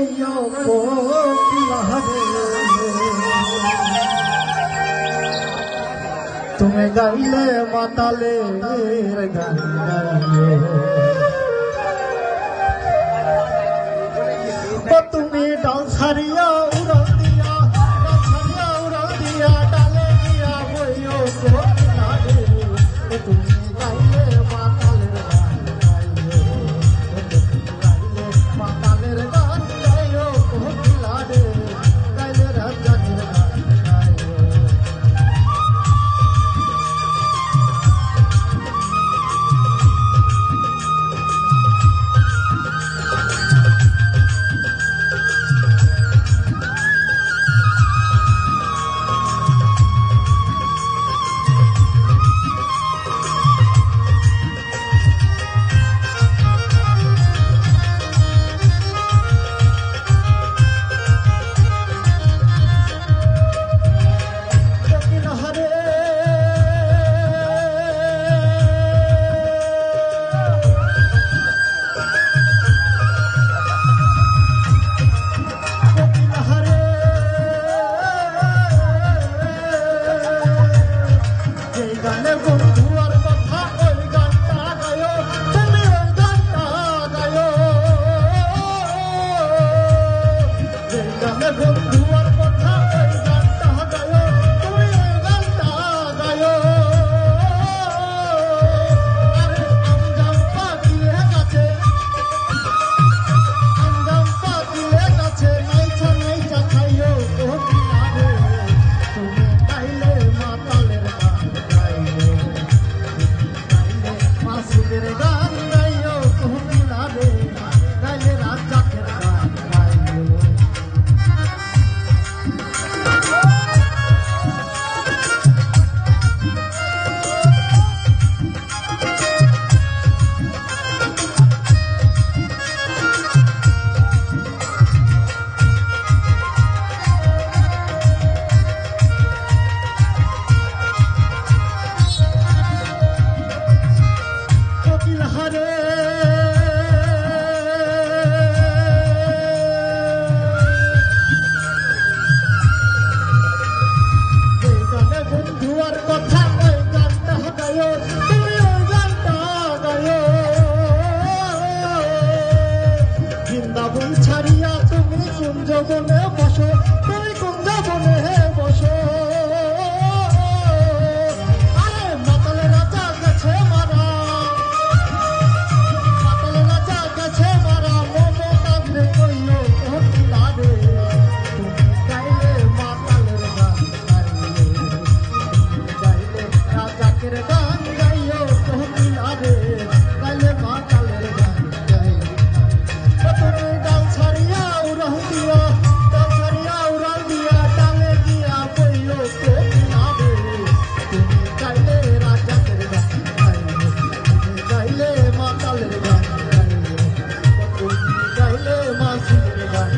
কইও কোকিলারে তুমি গাইলে মাতালের গান গাইও তুমি ডাল ছাড়িয়া উড়াল দিয়া ডালে দিয়া কইও কোকিলারে তুমি গাইলে মাতালের গান গাইও গাইলে মাতালের গান গাইও কোকিলারে গাইলে রাজাকের গান গাইও ছাড়িয়া তুমি কুঞ্জবনে বসো তুমি কুঞ্জবনে বসো আরে মাতালে রাজা গেছে মারা মাতালে রাজা গেছে মারা মমতাজরে কইলো কোকিলারে তুমি গাইলে মাতালের গান গাইলে গাইলে রাজাকের গান গাইও কোকিলারে গাইলে মাতালের গান গাইলে মাতালের গান গাইলে তুমি গাইলে মাসির গান